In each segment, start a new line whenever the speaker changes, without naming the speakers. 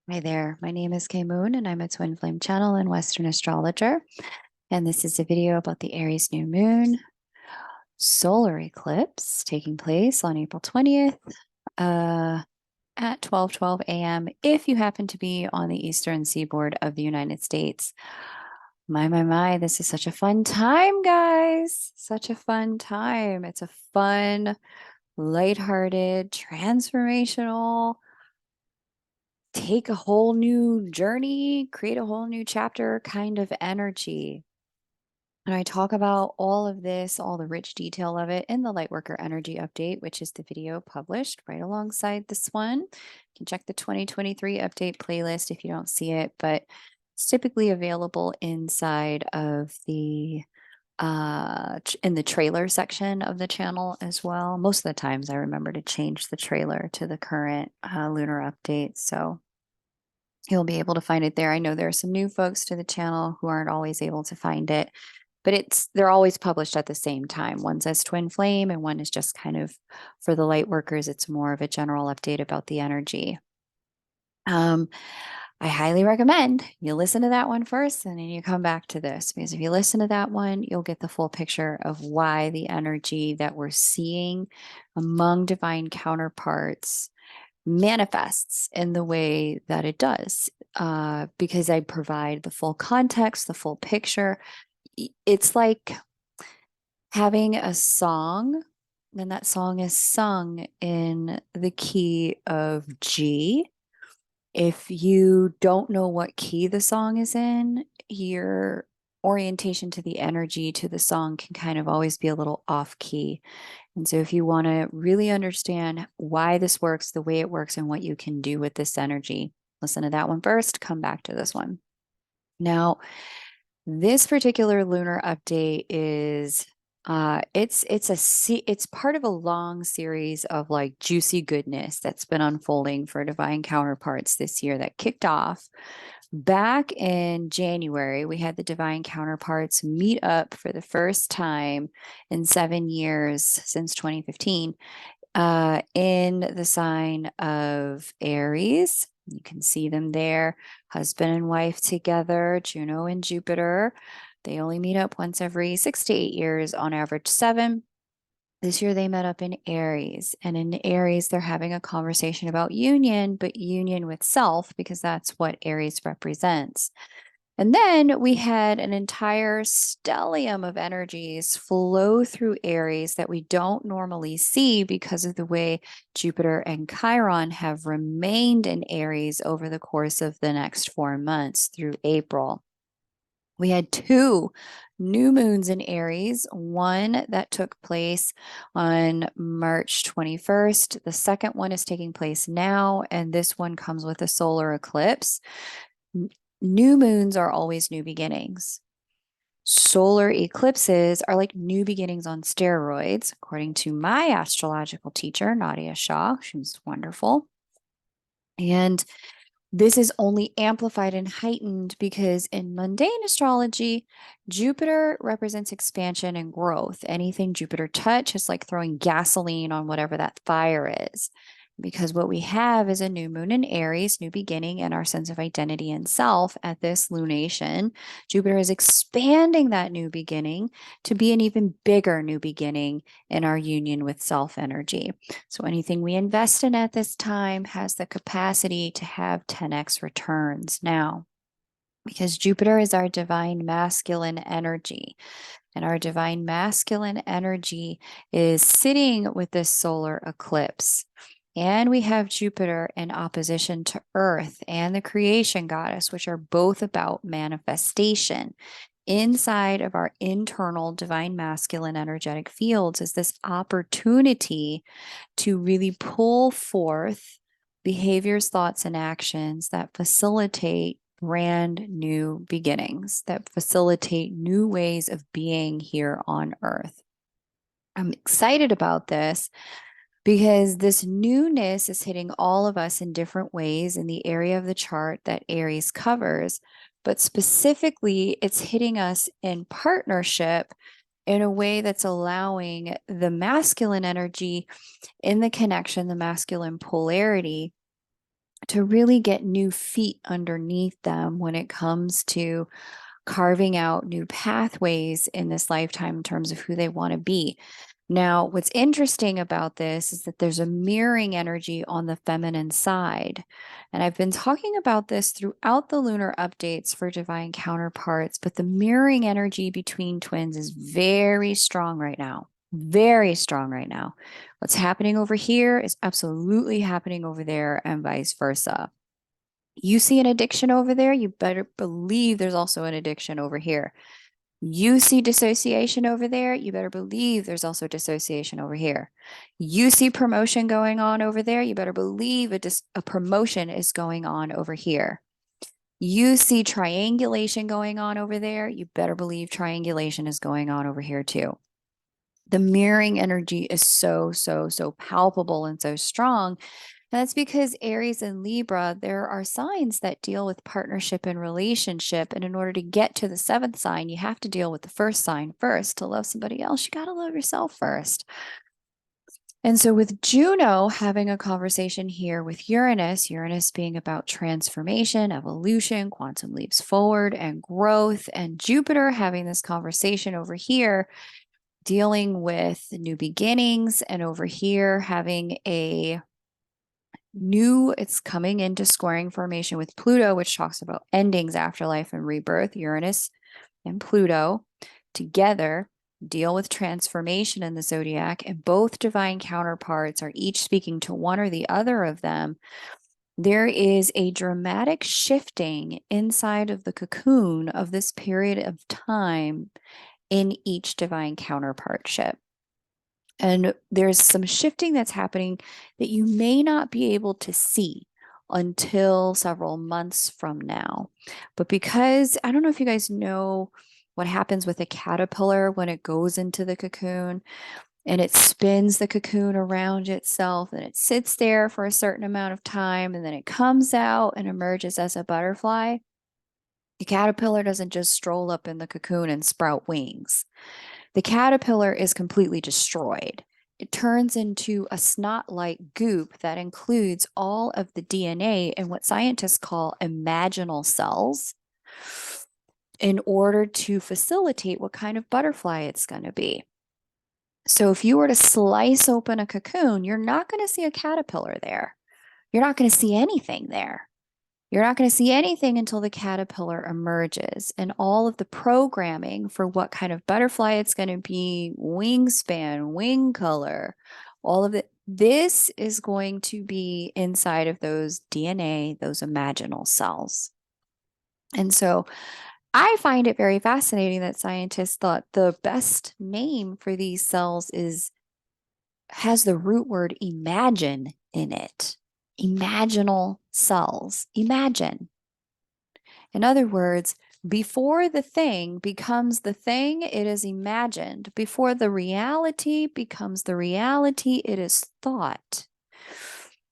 Hi there, my name is Kay Moon and I'm a twin flame channel and Western astrologer. And this is a video about the Aries new moon solar eclipse taking place on April 20th at 12:12 a.m. if you happen to be on the eastern seaboard of the United States. My, this is such a fun time, guys. Such a fun time. It's a fun, lighthearted, transformational, take a whole new journey, create a whole new chapter kind of energy. And I talk about all of this, all the rich detail of it in the Lightworker Energy Update, which is the video published right alongside this one. You can check the 2023 update playlist if you don't see it, but it's typically available inside of the in the trailer section of the channel as well. Most of the times I remember to change the trailer to the current lunar update. So you'll be able to find it there. I know there are some new folks to the channel who aren't always able to find it, but they're always published at the same time. One says Twin Flame and one is just kind of for the light workers. It's more of a general update about the energy. I highly recommend you listen to that one first and then you come back to this, because if you listen to that one, you'll get the full picture of why the energy that we're seeing among divine counterparts manifests in the way that it does, because I provide the full context, the full picture. It's like having a song, and that song is sung in the key of G. If you don't know what key the song is in, your orientation to the energy to the song can kind of always be a little off key. And so if you want to really understand why this works, the way it works, and what you can do with this energy, listen to that one first, come back to this one. Now, this particular lunar update is it's part of a long series of like juicy goodness that's been unfolding for divine counterparts this year that kicked off back in January. We had the divine counterparts meet up for the first time in 7 years since 2015 in the sign of Aries. You can see them there, husband and wife together, Juno and Jupiter. They only meet up once every 6 to 8 years, on average 7. This year they met up in Aries, and in Aries they're having a conversation about union, but union with self, because that's what Aries represents. And then we had an entire stellium of energies flow through Aries that we don't normally see because of the way Jupiter and Chiron have remained in Aries over the course of the next 4 months through April. We had 2 new moons in Aries, one that took place on March 21st. The second one is taking place now, and this one comes with a solar eclipse. New moons are always new beginnings. Solar eclipses are like new beginnings on steroids, according to my astrological teacher, Nadia Shah. She was wonderful. And this is only amplified and heightened because in mundane astrology, Jupiter represents expansion and growth. Anything Jupiter touch is like throwing gasoline on whatever that fire is. Because what we have is a new moon in Aries, new beginning, and our sense of identity and self at this lunation. Jupiter is expanding that new beginning to be an even bigger new beginning in our union with self energy. So anything we invest in at this time has the capacity to have 10x returns now, because Jupiter is our divine masculine energy. And our divine masculine energy is sitting with this solar eclipse. And we have Jupiter in opposition to Earth and the creation goddess, which are both about manifestation. Inside of our internal divine masculine energetic fields is this opportunity to really pull forth behaviors, thoughts, and actions that facilitate brand new beginnings, that facilitate new ways of being here on Earth. I'm excited about this because this newness is hitting all of us in different ways in the area of the chart that Aries covers, but specifically, it's hitting us in partnership in a way that's allowing the masculine energy in the connection, the masculine polarity, to really get new feet underneath them when it comes to carving out new pathways in this lifetime in terms of who they want to be. Now, what's interesting about this is that there's a mirroring energy on the feminine side. And I've been talking about this throughout the lunar updates for divine counterparts, but the mirroring energy between twins is very strong right now. Very strong right now. What's happening over here is absolutely happening over there, and vice versa. You see an addiction over there, you better believe there's also an addiction over here. You see dissociation over there, you better believe there's also dissociation over here. You see promotion going on over there, you better believe a promotion is going on over here. You see triangulation going on over there, you better believe triangulation is going on over here too. The mirroring energy is so palpable and so strong. And that's because Aries and Libra, there are signs that deal with partnership and relationship. And in order to get to the seventh sign, you have to deal with the first sign first. To love somebody else, you got to love yourself first. And so with Juno having a conversation here with Uranus, Uranus being about transformation, evolution, quantum leaps forward, and growth, and Jupiter having this conversation over here, dealing with new beginnings, and over here having a new, it's coming into squaring formation with Pluto, which talks about endings, afterlife, and rebirth. Uranus and Pluto together deal with transformation in the zodiac, and both divine counterparts are each speaking to one or the other of them. There is a dramatic shifting inside of the cocoon of this period of time in each divine counterpartship. And there's some shifting that's happening that you may not be able to see until several months from now. But because I don't know if you guys know what happens with a caterpillar when it goes into the cocoon and it spins the cocoon around itself and it sits there for a certain amount of time and then it comes out and emerges as a butterfly. The caterpillar doesn't just stroll up in the cocoon and sprout wings. The caterpillar is completely destroyed. It turns into a snot-like goop that includes all of the DNA and what scientists call imaginal cells in order to facilitate what kind of butterfly it's going to be. So if you were to slice open a cocoon, you're not going to see a caterpillar there. You're not going to see anything there. You're not going to see anything until the caterpillar emerges, and all of the programming for what kind of butterfly it's going to be, wingspan, wing color, all of it. This is going to be inside of those DNA, those imaginal cells. And so I find it very fascinating that scientists thought the best name for these cells has the root word imagine in it. Imaginal cells. Imagine. In other words, before the thing becomes the thing, it is imagined. Before the reality becomes the reality, it is thought.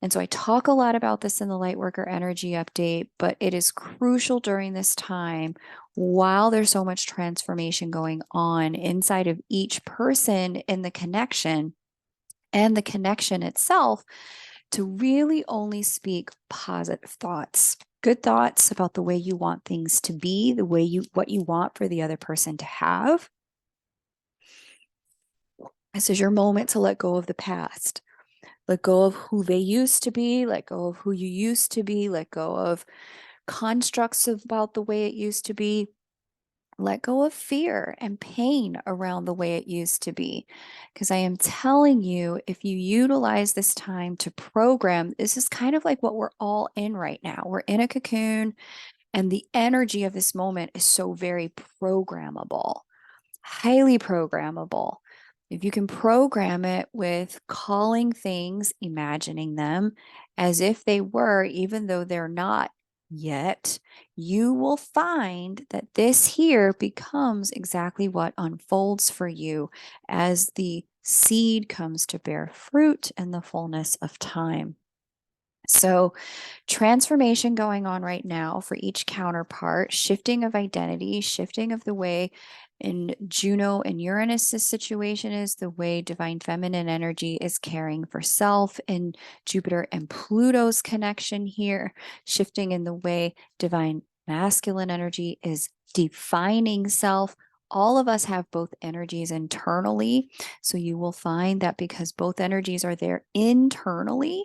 And so I talk a lot about this in the Lightworker Energy Update, but it is crucial during this time while there's so much transformation going on inside of each person in the connection and the connection itself, to really only speak positive thoughts, good thoughts about the way you want things to be, the way what you want for the other person to have. This is your moment to let go of the past. Let go of who they used to be, let go of who you used to be, let go of constructs about the way it used to be. Let go of fear and pain around the way it used to be. Because I am telling you, if you utilize this time to program, this is kind of like what we're all in right now. We're in a cocoon, and the energy of this moment is so very programmable, highly programmable. If you can program it with calling things, imagining them as if they were, even though they're not yet, you will find that this here becomes exactly what unfolds for you as the seed comes to bear fruit in the fullness of time. So, transformation going on right now for each counterpart, shifting of identity, shifting of the way in Juno and Uranus's situation is the way divine feminine energy is caring for self, and Jupiter and Pluto's connection here, shifting in the way divine masculine energy is defining self. All of us have both energies internally. So you will find that because both energies are there internally,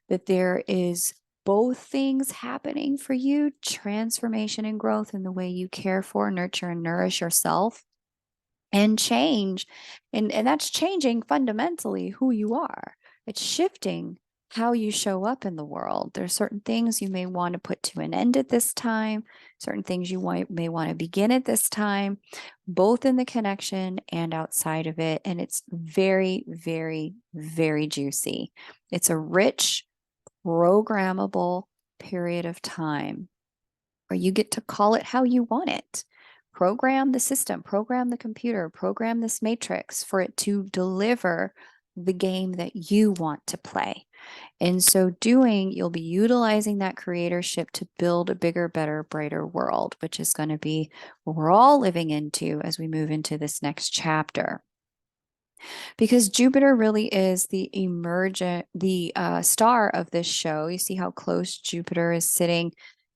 that there is both things happening for you, transformation and growth in the way you care for, nurture, and nourish yourself, and change. And that's changing fundamentally who you are. It's shifting how you show up in the world. There's certain things you may want to put to an end at this time, certain things you may want to begin at this time, both in the connection and outside of it. And it's very, very, very juicy. It's a rich, programmable period of time where you get to call it how you want it. Program the system, program the computer, program this matrix for it to deliver the game that you want to play. In so doing, you'll be utilizing that creatorship to build a bigger, better, brighter world, which is going to be what we're all living into as we move into this next chapter. Because Jupiter really is the star of this show. You see how close Jupiter is sitting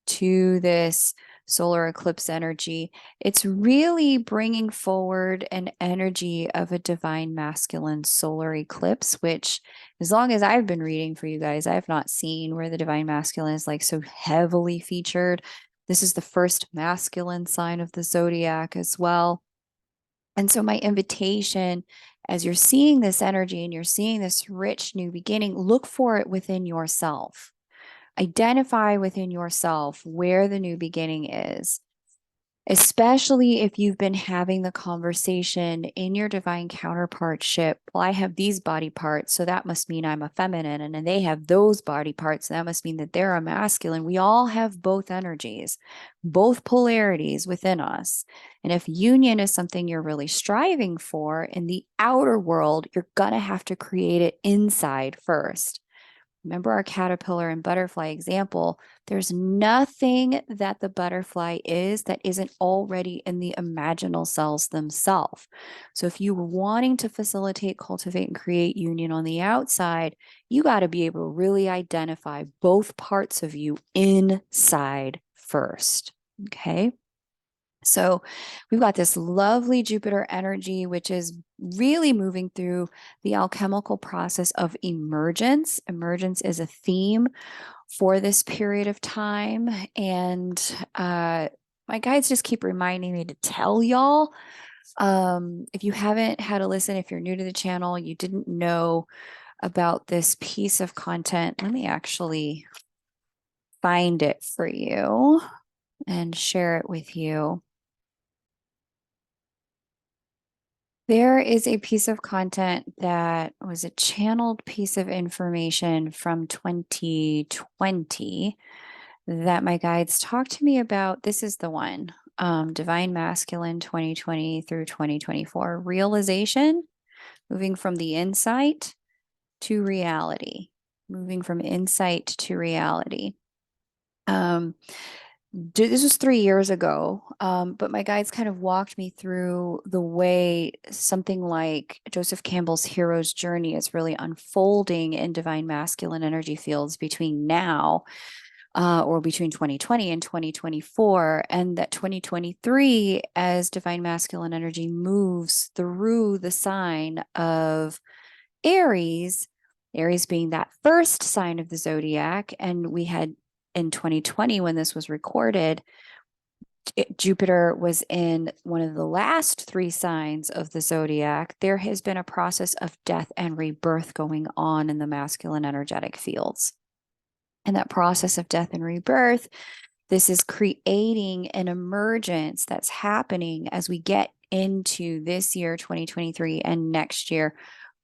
to this solar eclipse energy. It's really bringing forward an energy of a divine masculine solar eclipse, which, as long as I've been reading for you guys, I have not seen where the divine masculine is like so heavily featured. This is the first masculine sign of the zodiac as well. And so, my invitation, as you're seeing this energy and you're seeing this rich new beginning, look for it within yourself. Identify within yourself where the new beginning is, especially if you've been having the conversation in your divine counterpartship. Well, I have these body parts, so that must mean I'm a feminine, and then they have those body parts, and that must mean that they're a masculine. We all have both energies, both polarities within us. And if union is something you're really striving for in the outer world, you're going to have to create it inside first. Remember our caterpillar and butterfly example. There's nothing that the butterfly is that isn't already in the imaginal cells themselves. So if you were wanting to facilitate, cultivate, and create union on the outside, you got to be able to really identify both parts of you inside first. Okay. So we've got this lovely Jupiter energy, which is really moving through the alchemical process of emergence. Emergence is a theme for this period of time. And my guides just keep reminding me to tell y'all. If you haven't had a listen, if you're new to the channel, you didn't know about this piece of content, let me actually find it for you and share it with you. There is a piece of content that was a channeled piece of information from 2020 that my guides talked to me about. This is the one, Divine Masculine 2020 through 2024, realization, moving from the insight to reality, moving from insight to reality. This was 3 years ago, but my guides kind of walked me through the way something like Joseph Campbell's hero's journey is really unfolding in divine masculine energy fields between now or between 2020 and 2024, and that 2023, as divine masculine energy moves through the sign of Aries, Aries being that first sign of the zodiac, and we had in 2020, when this was recorded, Jupiter was in one of the last three signs of the zodiac. There has been a process of death and rebirth going on in the masculine energetic fields. And that process of death and rebirth, this is creating an emergence that's happening as we get into this year, 2023, and next year,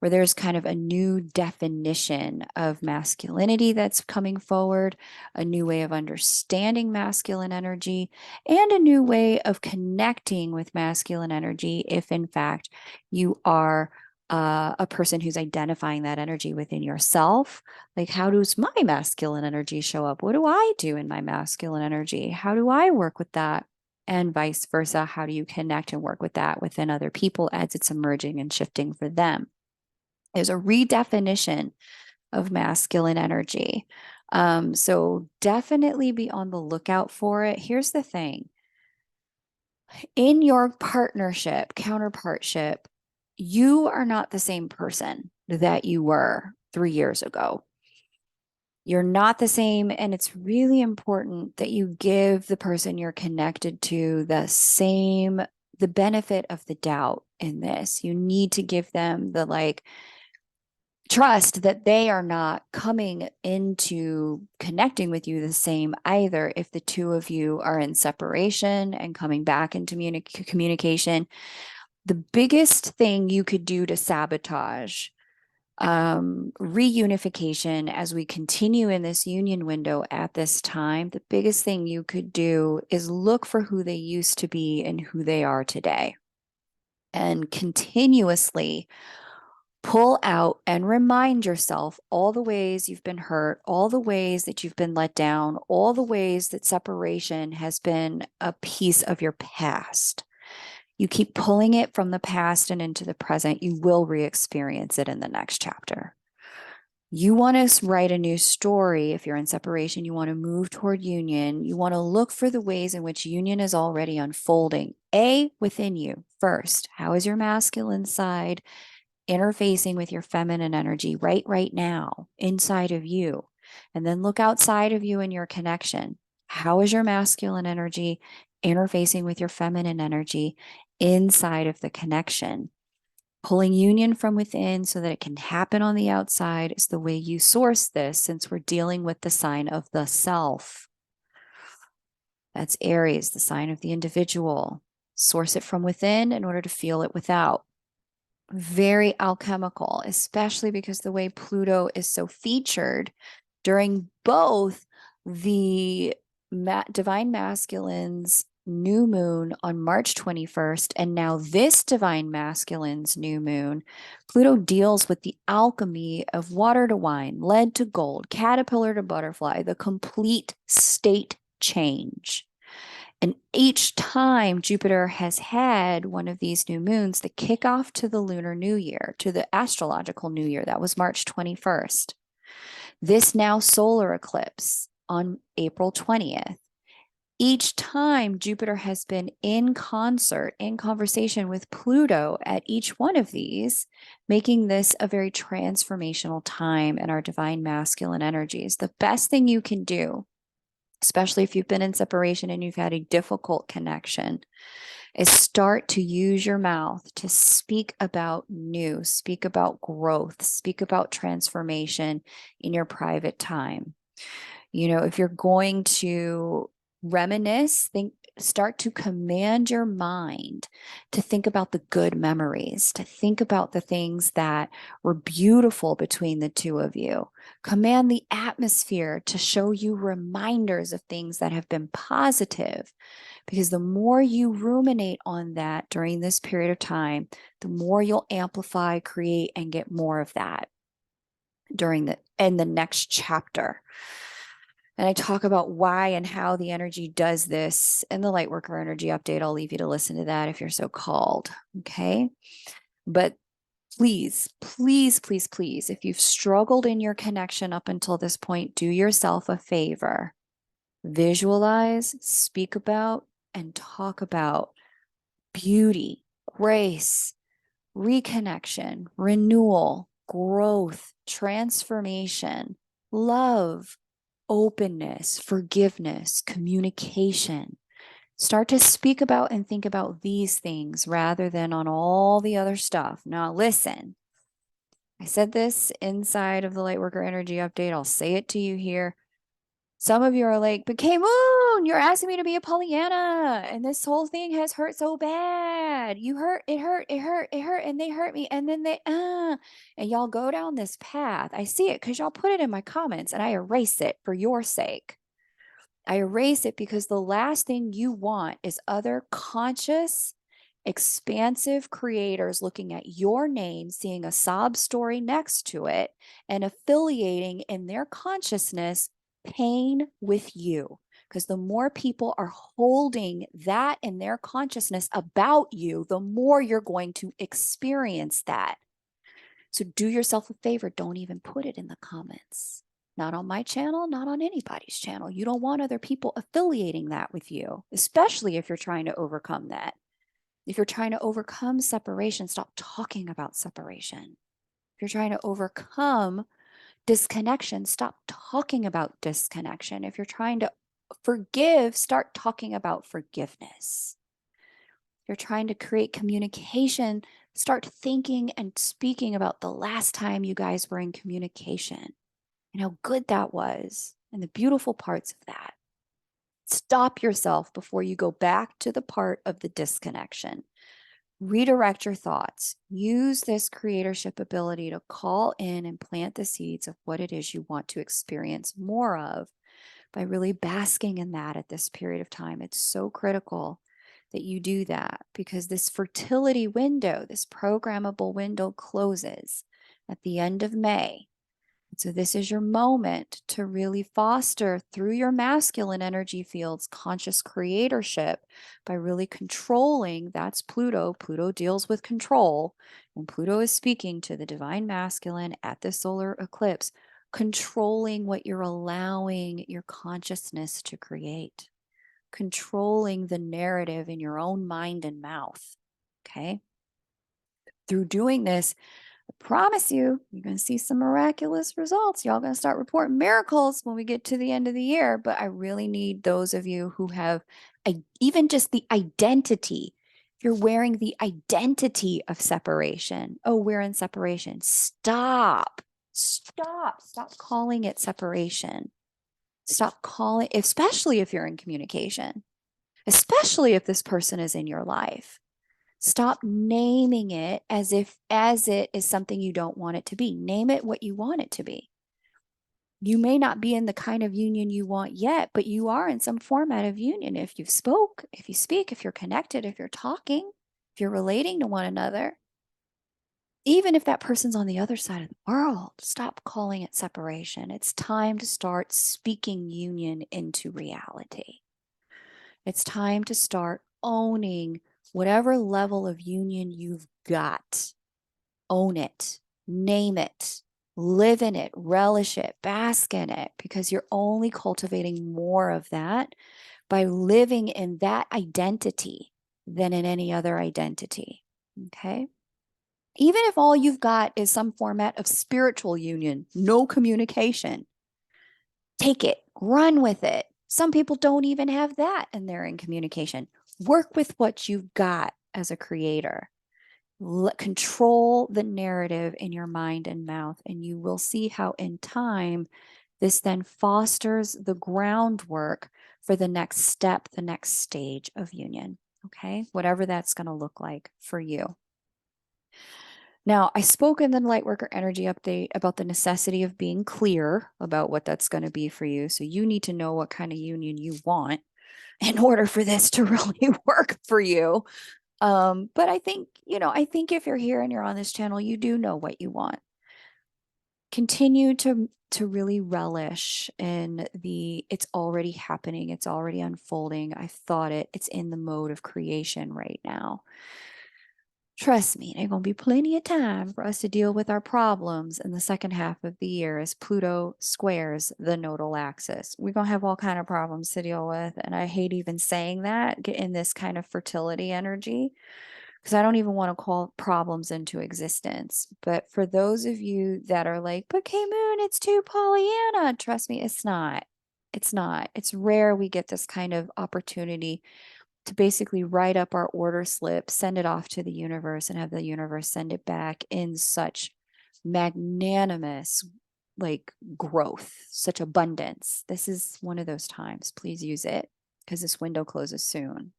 where there's kind of a new definition of masculinity that's coming forward, a new way of understanding masculine energy, and a new way of connecting with masculine energy if, in fact, you are a person who's identifying that energy within yourself. Like, how does my masculine energy show up? What do I do in my masculine energy? How do I work with that? And vice versa. How do you connect and work with that within other people as it's emerging and shifting for them? There's a redefinition of masculine energy. So definitely be on the lookout for it. Here's the thing. In your partnership, counterpartship, you are not the same person that you were 3 years ago. You're not the same. And it's really important that you give the person you're connected to the benefit of the doubt in this. You need to give them the trust that they are not coming into connecting with you the same either. If the two of you are in separation and coming back into communication, the biggest thing you could do to sabotage reunification as we continue in this union window at this time, the biggest thing you could do is look for who they used to be and who they are today, and continuously pull out and remind yourself all the ways you've been hurt, all the ways that you've been let down, all the ways that separation has been a piece of your past. You keep pulling it from the past and into the present, you will re-experience it in the next chapter. You want to write a new story. If you're in separation, you want to move toward union. You want to look for the ways in which union is already unfolding. Within you first. How is your masculine side interfacing with your feminine energy right now inside of you? And then look outside of you in your connection. How is your masculine energy interfacing with your feminine energy inside of the connection? Pulling union from within so that it can happen on the outside is the way you source this, since we're dealing with the sign of the self. That's Aries, the sign of the individual. Source it from within in order to feel it without. Very alchemical, especially because the way Pluto is so featured during both the divine masculine's new moon on March 21st and now this divine masculine's new moon. Pluto deals with the alchemy of water to wine, lead to gold, caterpillar to butterfly, the complete state change. And each time Jupiter has had one of these new moons, the kickoff to the lunar new year, to the astrological new year, that was March 21st. This now solar eclipse on April 20th. Each time Jupiter has been in concert, in conversation with Pluto at each one of these, making this a very transformational time in our divine masculine energies. The best thing you can do, especially if you've been in separation and you've had a difficult connection, is start to use your mouth to speak about new, speak about growth, speak about transformation in your private time. If you're going to reminisce, start to command your mind to think about the good memories, to think about the things that were beautiful between the two of you. Command the atmosphere to show you reminders of things that have been positive, because the more you ruminate on that during this period of time, the more you'll amplify, create, and get more of that in the next chapter. And I talk about why and how the energy does this in the Lightworker Energy Update. I'll leave you to listen to that if you're so called. Okay. But please, please, please, please, if you've struggled in your connection up until this point, do yourself a favor. Visualize, speak about, and talk about beauty, grace, reconnection, renewal, growth, transformation, love, openness, forgiveness, communication. Start to speak about and think about these things rather than on all the other stuff. Now, listen, I said this inside of the Lightworker Energy Update. I'll say it to you here. Some of you are like, but K Moon, you're asking me to be a Pollyanna, and this whole thing has hurt so bad. You hurt, it hurt, it hurt, it hurt, and they hurt me, and then and y'all go down this path. I see it because y'all put it in my comments, and I erase it for your sake. I erase it because the last thing you want is other conscious, expansive creators looking at your name, seeing a sob story next to it, and affiliating in their consciousness pain with you. Because the more people are holding that in their consciousness about you, the more you're going to experience that. So do yourself a favor, don't even put it in the comments. Not on my channel, not on anybody's channel. You don't want other people affiliating that with you, especially if you're trying to overcome that. If you're trying to overcome separation, stop talking about separation. If you're trying to overcome disconnection, stop talking about disconnection. If you're trying to forgive, start talking about forgiveness. If you're trying to create communication, start thinking and speaking about the last time you guys were in communication and how good that was and the beautiful parts of that. Stop yourself before you go back to the part of the disconnection. Redirect your thoughts. Use this creatorship ability to call in and plant the seeds of what it is you want to experience more of by really basking in that at this period of time. It's so critical that you do that because this fertility window, this programmable window closes at the end of May. So this is your moment to really foster through your masculine energy fields conscious creatorship by really controlling. That's Pluto. Pluto deals with control, and Pluto is speaking to the divine masculine at the solar eclipse, controlling what you're allowing your consciousness to create, controlling the narrative in your own mind and mouth. Okay. Through doing this, I promise you, you're going to see some miraculous results. Y'all going to start reporting miracles when we get to the end of the year. But I really need those of you who have even just the identity. If you're wearing the identity of separation, oh, we're in separation. Stop calling it separation. Stop calling, especially if you're in communication, especially if this person is in your life. Stop naming it as it is something you don't want it to be. Name it what you want it to be. You may not be in the kind of union you want yet, but you are in some format of union. If you speak, if you're connected, if you're talking, if you're relating to one another, even if that person's on the other side of the world, stop calling it separation. It's time to start speaking union into reality. It's time to start owning whatever level of union you've got. Own it, name it, live in it, relish it, bask in it, because you're only cultivating more of that by living in that identity than in any other identity. Okay? Even if all you've got is some format of spiritual union, no communication, take it, run with it. Some people don't even have that and they're in communication. Work with what you've got as a creator. Control the narrative in your mind and mouth, and you will see how in time this then fosters the groundwork for the next step, the next stage of union. Okay, whatever that's going to look like for you. Now, I spoke in the Lightworker Energy Update about the necessity of being clear about what that's going to be for you. So you need to know what kind of union you want in order for this to really work for you. But I think if you're here and you're on this channel, you do know what you want. Continue to really relish in it's already happening. It's already unfolding. I've thought it's in the mode of creation right now. Trust me, there's going to be plenty of time for us to deal with our problems in the second half of the year as Pluto squares the nodal axis. We're going to have all kind of problems to deal with. And I hate even saying that, get in this kind of fertility energy, because I don't even want to call problems into existence. But for those of you that are like, but K-Moon, it's too Pollyanna. Trust me, it's not. It's not. It's rare we get this kind of opportunity to basically write up our order slip, send it off to the universe, and have the universe send it back in such magnanimous growth, such abundance. This is one of those times. Please use it because this window closes soon.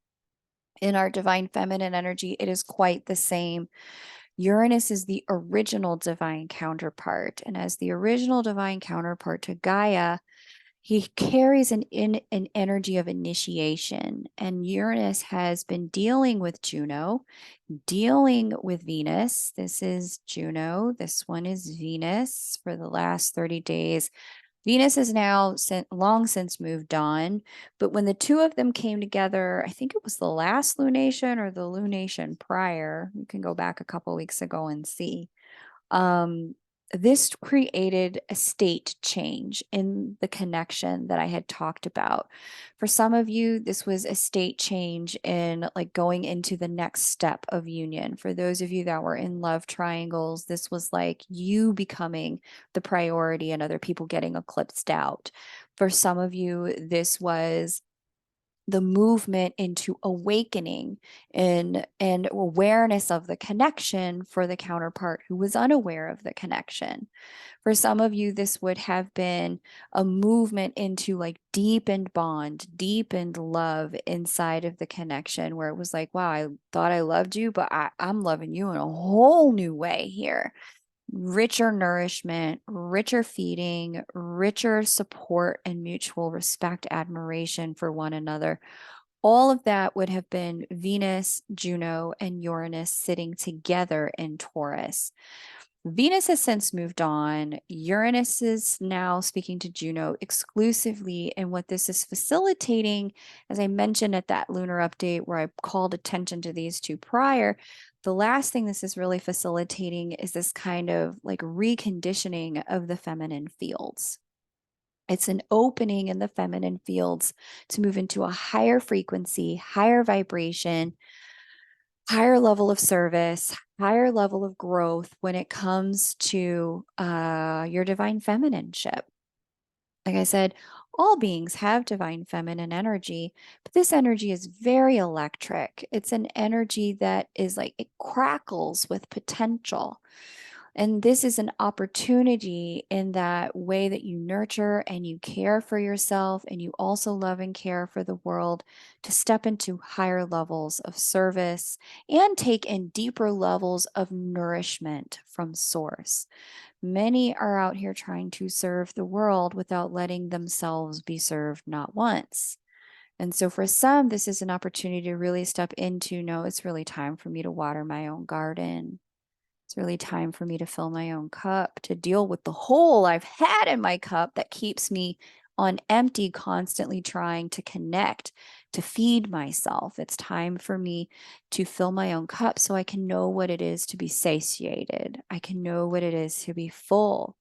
In our divine feminine energy, it is quite the same. Uranus is the original divine counterpart. And as the original divine counterpart to Gaia, He carries an energy of initiation, and Uranus has been dealing with Juno, dealing with Venus. This is Juno. This one is Venus for the last 30 days. Venus has now long since moved on, but when the two of them came together, I think it was the last lunation or the lunation prior. You can go back a couple weeks ago and see. This created a state change in the connection that I had talked about. For some of you, this was a state change in like going into the next step of union. For those of you that were in love triangles, this was like you becoming the priority and other people getting eclipsed out. For some of you, this was the movement into awakening and awareness of the connection for the counterpart who was unaware of the connection. For some of you, this would have been a movement into like deepened bond, deepened love inside of the connection, where it was like, wow, I thought I loved you, but I'm loving you in a whole new way here. Richer nourishment, richer feeding, richer support and mutual respect, admiration for one another. All of that would have been Venus, Juno, and Uranus sitting together in Taurus. Venus has since moved on. Uranus is now speaking to Juno exclusively. And what this is facilitating, as I mentioned at that lunar update where I called attention to these two prior, the last thing this is really facilitating is this kind of like reconditioning of the feminine fields. It's an opening in the feminine fields to move into a higher frequency, higher vibration, higher level of service, higher level of growth when it comes to your divine feminineship. Like I said, all beings have divine feminine energy, but this energy is very electric. It's an energy that is like, it crackles with potential. And this is an opportunity in that way that you nurture and you care for yourself and you also love and care for the world to step into higher levels of service and take in deeper levels of nourishment from source. Many are out here trying to serve the world without letting themselves be served not once. And so for some, this is an opportunity to really step into, no, it's really time for me to water my own garden. It's really time for me to fill my own cup, to deal with the hole I've had in my cup that keeps me on empty, constantly trying to connect, to feed myself. It's time for me to fill my own cup so I can know what it is to be satiated. I can know what it is to be full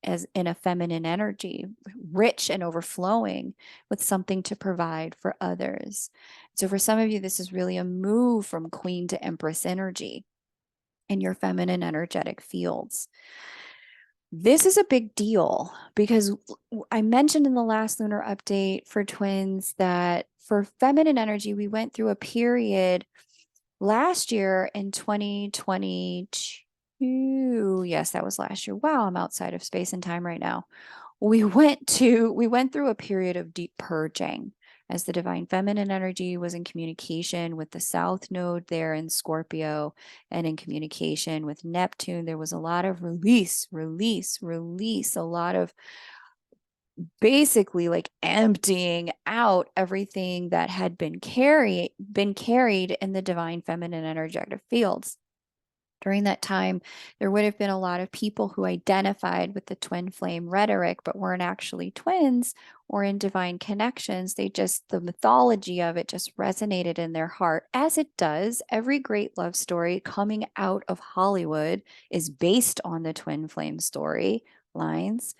as in a feminine energy, rich and overflowing with something to provide for others. So for some of you, this is really a move from queen to empress energy in your feminine energetic fields. This is a big deal because I mentioned in the last lunar update for twins that for feminine energy, we went through a period last year in 2022. Yes, that was last year. Wow, I'm outside of space and time right now. We went through a period of deep purging as the divine feminine energy was in communication with the south node there in Scorpio and in communication with Neptune. There was a lot of release, a lot of basically like emptying out everything that had been carried in the divine feminine energetic fields. During that time, there would have been a lot of people who identified with the twin flame rhetoric, but weren't actually twins or in divine connections. The mythology of it just resonated in their heart, as it does. Every great love story coming out of Hollywood is based on the twin flame story lines.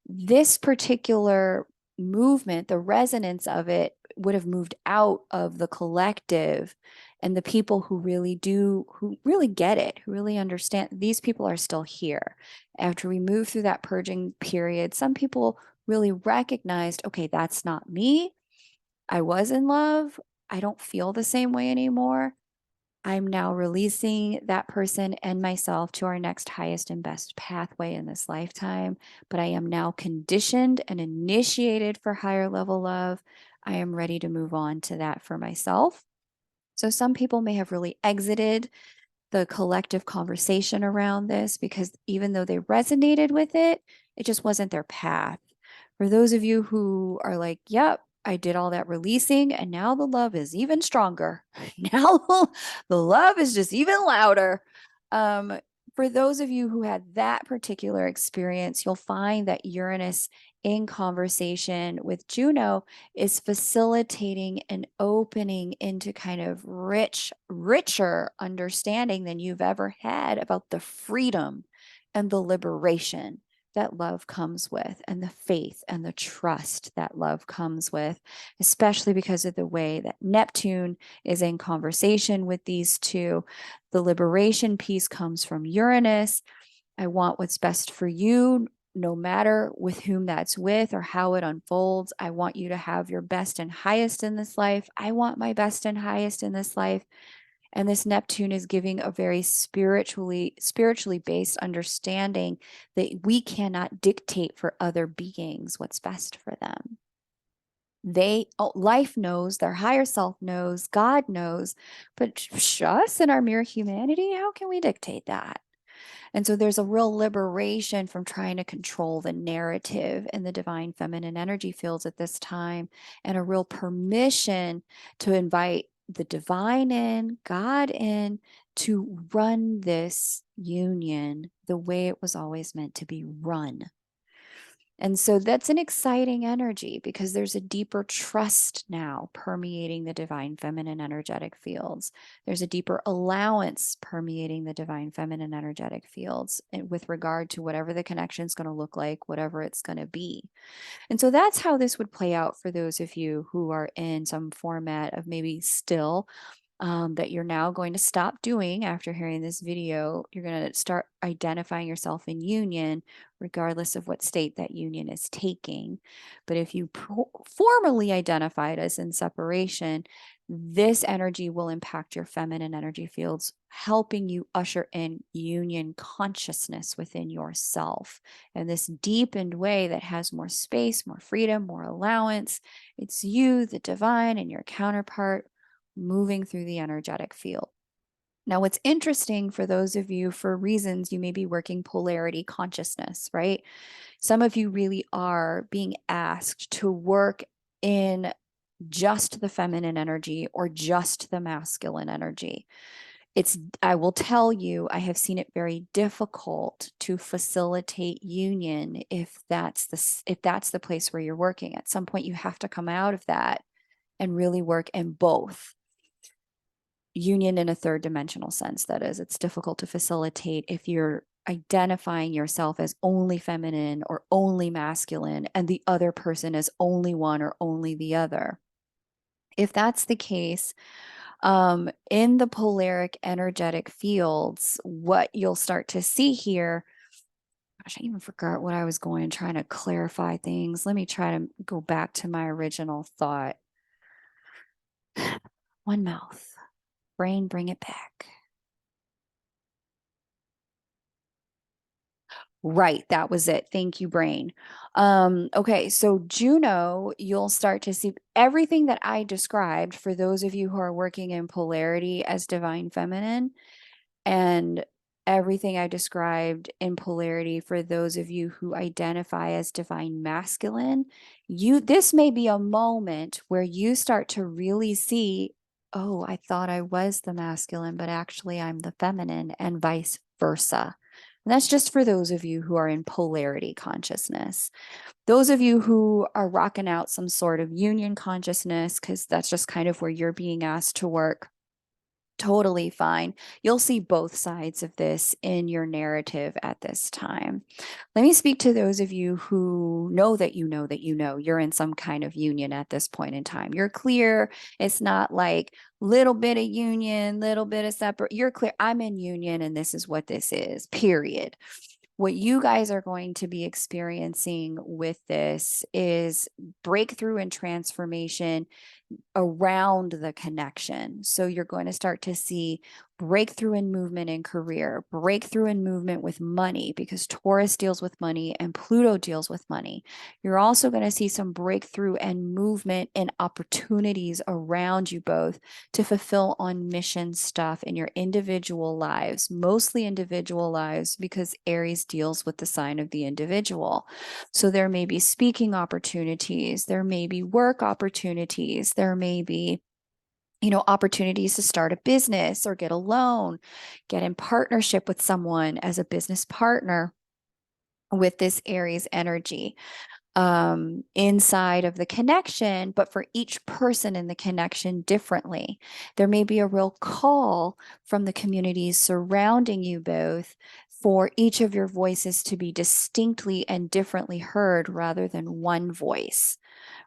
This particular movement, the resonance of it would have moved out of the collective, and the people who really get it, who really understand, these people are still here. After we move through that purging period, some people really recognized, okay, that's not me. I was in love. I don't feel the same way anymore. I'm now releasing that person and myself to our next highest and best pathway in this lifetime. But I am now conditioned and initiated for higher level love. I am ready to move on to that for myself. So some people may have really exited the collective conversation around this because even though they resonated with it, it just wasn't their path. For those of you who are like, yep, I did all that releasing and now the love is even stronger. Now the love is just even louder. For those of you who had that particular experience, you'll find that Uranus in conversation with Juno is facilitating an opening into kind of richer understanding than you've ever had about the freedom and the liberation that love comes with, and the faith and the trust that love comes with, especially because of the way that Neptune is in conversation with these two. The liberation piece comes from Uranus. I want what's best for you, no matter with whom that's with or how it unfolds. I want you to have your best and highest in this life. I want my best and highest in this life. And this Neptune is giving a very spiritually based understanding that we cannot dictate for other beings what's best for them. Life knows, their higher self knows, God knows, but us in our mere humanity, how can we dictate that? And so there's a real liberation from trying to control the narrative in the divine feminine energy fields at this time, and a real permission to invite the divine in, God in, to run this union the way it was always meant to be run. And so that's an exciting energy because there's a deeper trust now permeating the divine feminine energetic fields. There's a deeper allowance permeating the divine feminine energetic fields with regard to whatever the connection is going to look like, whatever it's going to be. And so that's how this would play out for those of you who are in some format of maybe still that you're now going to stop doing after hearing this video. You're going to start identifying yourself in union, regardless of what state that union is taking. But if you formally identified as in separation, this energy will impact your feminine energy fields, helping you usher in union consciousness within yourself in this deepened way that has more space, more freedom, more allowance. It's you, the divine, and your counterpart moving through the energetic field. Now, what's interesting for those of you, for reasons you may be working polarity consciousness, right? Some of you really are being asked to work in just the feminine energy or just the masculine energy. I will tell you, I have seen it very difficult to facilitate union if that's the place where you're working. At some point, you have to come out of that and really work in both. Union in a third dimensional sense, that is. It's difficult to facilitate if you're identifying yourself as only feminine or only masculine and the other person as only one or only the other. If that's the case, in the polaric energetic fields, what you'll start to see here, gosh, I even forgot what I was trying to clarify things. Let me try to go back to my original thought. One mouth. Brain, bring it back. Right, that was it. Thank you, brain. Okay, so Juno, you'll start to see everything that I described for those of you who are working in polarity as divine feminine, and everything I described in polarity for those of you who identify as divine masculine. This may be a moment where you start to really see, oh, I thought I was the masculine, but actually I'm the feminine, and vice versa. And that's just for those of you who are in polarity consciousness. Those of you who are rocking out some sort of union consciousness, because that's just kind of where you're being asked to work, totally fine. You'll see both sides of this in your narrative at this time. Let me speak to those of you who know that you know that you know you're in some kind of union at this point in time. You're clear. It's not like little bit of union, little bit of separate. You're clear. I'm in union and this is what this is, period. What you guys are going to be experiencing with this is breakthrough and transformation around the connection. So you're going to start to see breakthrough and movement in career, breakthrough and movement with money, because Taurus deals with money and Pluto deals with money. You're also going to see some breakthrough and movement and opportunities around you both to fulfill on mission stuff in your individual lives, mostly individual lives, because Aries deals with the sign of the individual. So there may be speaking opportunities, there may be work opportunities, there may be opportunities to start a business or get a loan, get in partnership with someone as a business partner with this Aries energy inside of the connection, but for each person in the connection differently. There may be a real call from the communities surrounding you both for each of your voices to be distinctly and differently heard rather than one voice,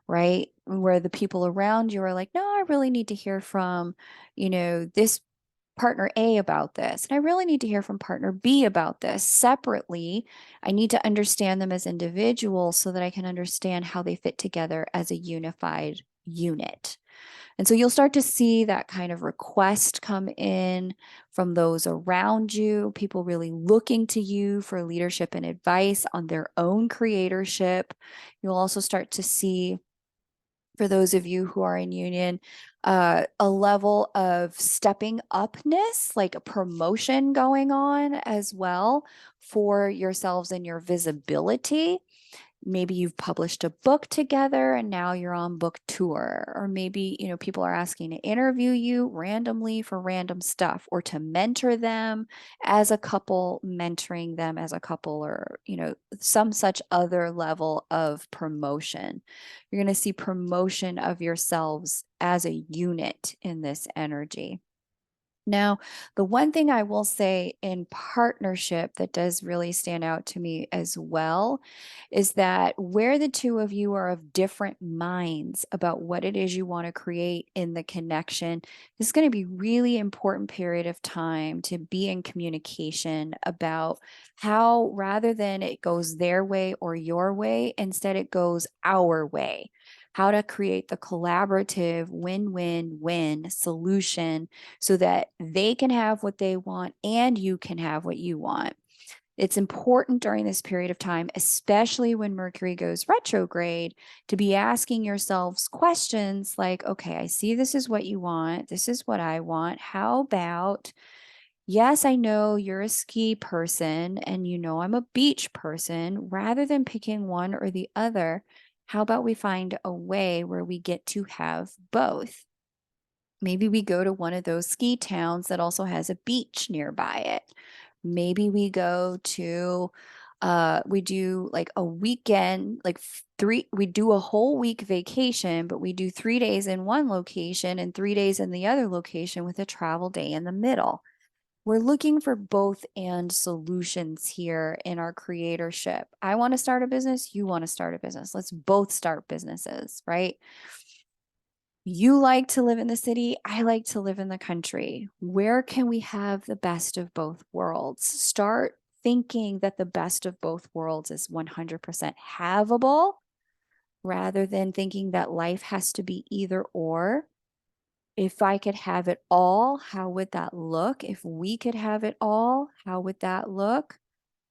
right? Where the people around you are like, no, I really need to hear from, this partner A about this. And I really need to hear from partner B about this separately. I need to understand them as individuals so that I can understand how they fit together as a unified unit. And so you'll start to see that kind of request come in from those around you, people really looking to you for leadership and advice on their own creatorship. You'll also start to see, for those of you who are in union, a level of stepping upness, like a promotion going on as well for yourselves and your visibility. Maybe you've published a book together and now you're on book tour, or maybe people are asking to interview you randomly for random stuff, or to mentor them as a couple, mentoring them as a couple, or some such other level of promotion. You're going to see promotion of yourselves as a unit in this energy. Now, the one thing I will say in partnership that does really stand out to me as well is that where the two of you are of different minds about what it is you want to create in the connection, this is going to be really important period of time to be in communication about how, rather than it goes their way or your way, instead it goes our way. How to create the collaborative win-win-win solution so that they can have what they want and you can have what you want. It's important during this period of time, especially when Mercury goes retrograde, to be asking yourselves questions like, okay, I see this is what you want. This is what I want. How about, yes, I know you're a ski person and I'm a beach person. Rather than picking one or the other, how about we find a way where we get to have both? Maybe we go to one of those ski towns that also has a beach nearby it. Maybe we go to, we do like a weekend, we do a whole week vacation, but we do 3 days in one location and 3 days in the other location with a travel day in the middle. We're looking for both and solutions here in our creatorship. I want to start a business. You want to start a business. Let's both start businesses, right? You like to live in the city. I like to live in the country. Where can we have the best of both worlds? Start thinking that the best of both worlds is 100% havable rather than thinking that life has to be either or. If I could have it all, how would that look? If we could have it all, how would that look?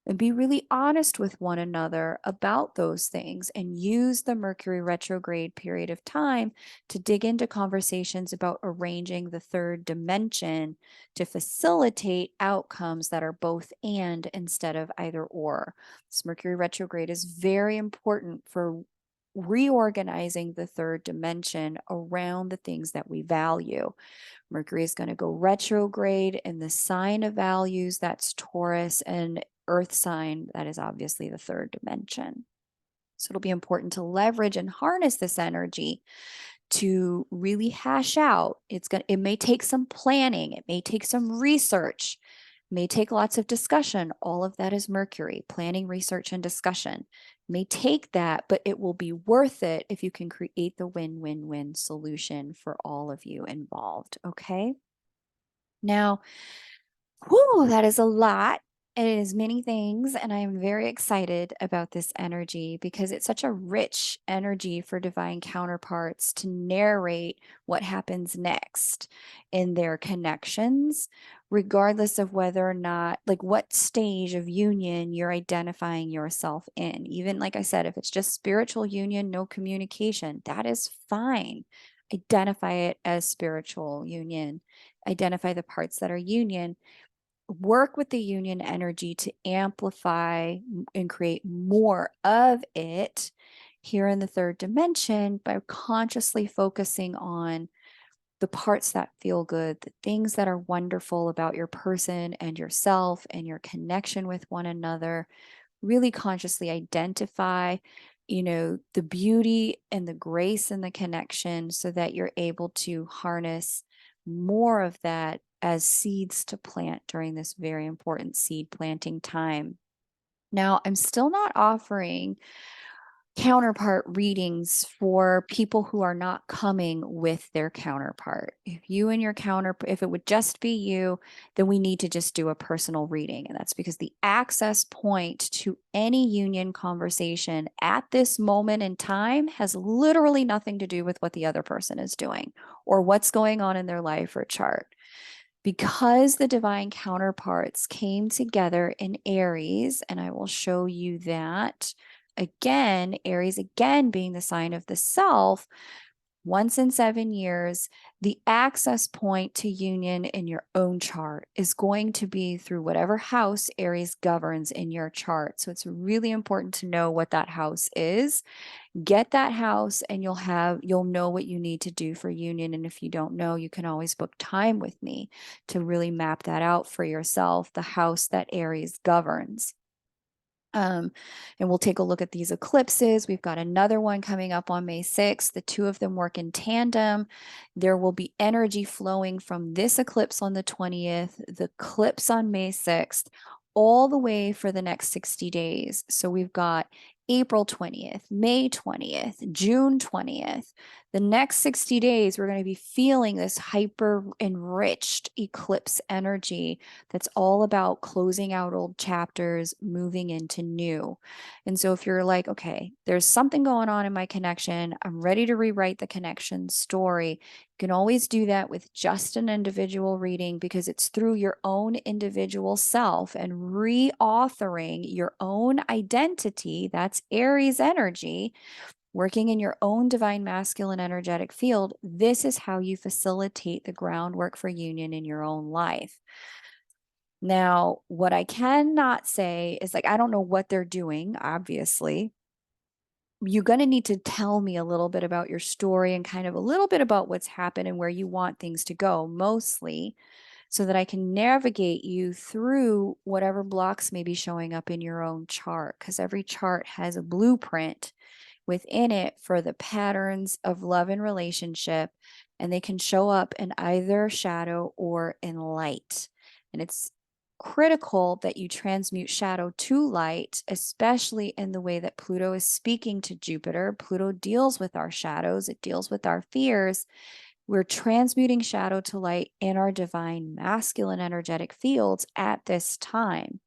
And be really honest with one another about those things and use the Mercury retrograde period of time to dig into conversations about arranging the third dimension to facilitate outcomes that are both and instead of either or. This Mercury retrograde is very important for reorganizing the third dimension around the things that we value. Mercury is going to go retrograde in the sign of values, that's Taurus, and earth sign, that is obviously the third dimension. So it'll be important to leverage and harness this energy to really hash out. It may take some planning, it may take some research, it may take lots of discussion. All of that is Mercury, planning, research, and discussion. It may take that, but it will be worth it if you can create the win-win-win solution for all of you involved. Okay. Now, that is a lot. It is many things, and I am very excited about this energy because it's such a rich energy for divine counterparts to narrate what happens next in their connections, regardless of whether or not, like what stage of union you're identifying yourself in. Even like I said, if it's just spiritual union, no communication, that is fine. Identify it as spiritual union, identify the parts that are union, work with the union energy to amplify and create more of it here in the third dimension by consciously focusing on the parts that feel good, the things that are wonderful about your person and yourself and your connection with one another. Really consciously identify, the beauty and the grace and the connection so that you're able to harness more of that as seeds to plant during this very important seed planting time. Now, I'm still not offering counterpart readings for people who are not coming with their counterpart. If you and your counterpart, if it would just be you, then we need to just do a personal reading. And that's because the access point to any union conversation at this moment in time has literally nothing to do with what the other person is doing or what's going on in their life or chart. Because the divine counterparts came together in Aries, and I will show you that again, Aries again being the sign of the self, once in 7 years, the access point to union in your own chart is going to be through whatever house Aries governs in your chart. So it's really important to know what that house is. Get that house and you'll know what you need to do for union. And if you don't know, you can always book time with me to really map that out for yourself, the house that Aries governs. And we'll take a look at these eclipses. We've got another one coming up on May 6th. The two of them work in tandem. There will be energy flowing from this eclipse on the 20th, the eclipse on May 6th, all the way for the next 60 days. So we've got April 20th, May 20th, June 20th. The next 60 days, we're going to be feeling this hyper enriched eclipse energy that's all about closing out old chapters, moving into new. And so if you're like, okay, there's something going on in my connection, I'm ready to rewrite the connection story, you can always do that with just an individual reading because it's through your own individual self and reauthoring your own identity. That's Aries energy, working in your own divine masculine energetic field. This is how you facilitate the groundwork for union in your own life. Now, what I cannot say is like, I don't know what they're doing, obviously. You're going to need to tell me a little bit about your story and kind of a little bit about what's happened and where you want things to go, mostly, so that I can navigate you through whatever blocks may be showing up in your own chart, because every chart has a blueprint within it for the patterns of love and relationship, and they can show up in either shadow or in light. And it's critical that you transmute shadow to light, especially in the way that Pluto is speaking to Jupiter. Pluto deals with our shadows, it deals with our fears. We're transmuting shadow to light in our divine masculine energetic fields at this time.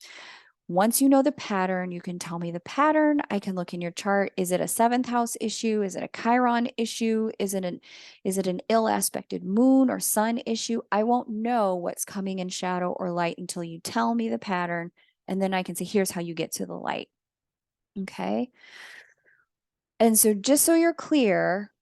Once you know the pattern, you can tell me the pattern. I can look in your chart. Is it a seventh house issue? Is it a Chiron issue? Is it an ill aspected moon or sun issue? I won't know what's coming in shadow or light until you tell me the pattern. And then I can say, here's how you get to the light. Okay. And so just so you're clear,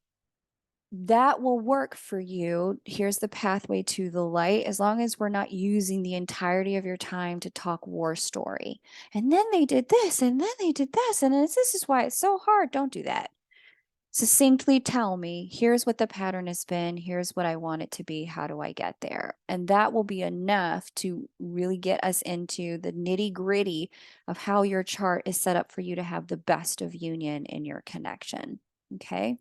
that will work for you. Here's the pathway to the light, as long as we're not using the entirety of your time to talk war story. And then they did this, and then they did this, and this is why it's so hard. Don't do that. Succinctly tell me, here's what the pattern has been, here's what I want it to be, how do I get there? And that will be enough to really get us into the nitty gritty of how your chart is set up for you to have the best of union in your connection. Okay.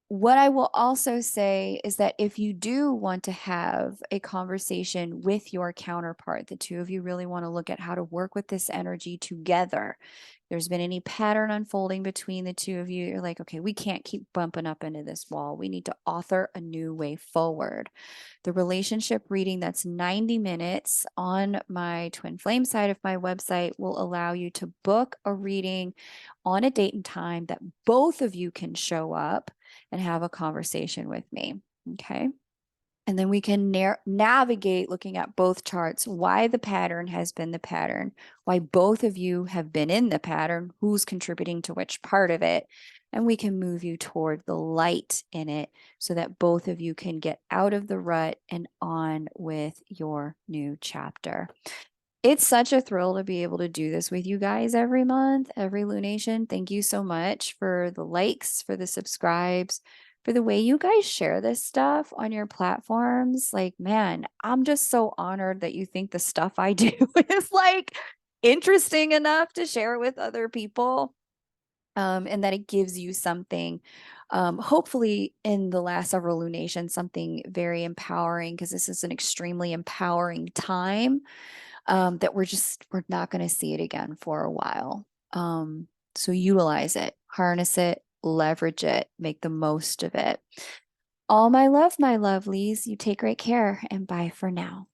What I will also say is that if you do want to have a conversation with your counterpart, the two of you really want to look at how to work with this energy together. There's been any pattern unfolding between the two of you, you're like, okay, we can't keep bumping up into this wall. We need to author a new way forward. The relationship reading that's 90 minutes on my Twin Flame side of my website will allow you to book a reading on a date and time that both of you can show up and have a conversation with me. Okay. And then we can navigate looking at both charts, why the pattern has been the pattern, why both of you have been in the pattern, who's contributing to which part of it. And we can move you toward the light in it so that both of you can get out of the rut and on with your new chapter. It's such a thrill to be able to do this with you guys every month, every lunation. Thank you so much for the likes, for the subscribes, for the way you guys share this stuff on your platforms. Like, man, I'm just so honored that you think the stuff I do is like interesting enough to share with other people. And that it gives you something, hopefully in the last several lunations, something very empowering, because this is an extremely empowering time that we're not going to see it again for a while. So utilize it, harness it, leverage it, make the most of it. All my love, my lovelies. You take great care, and bye for now.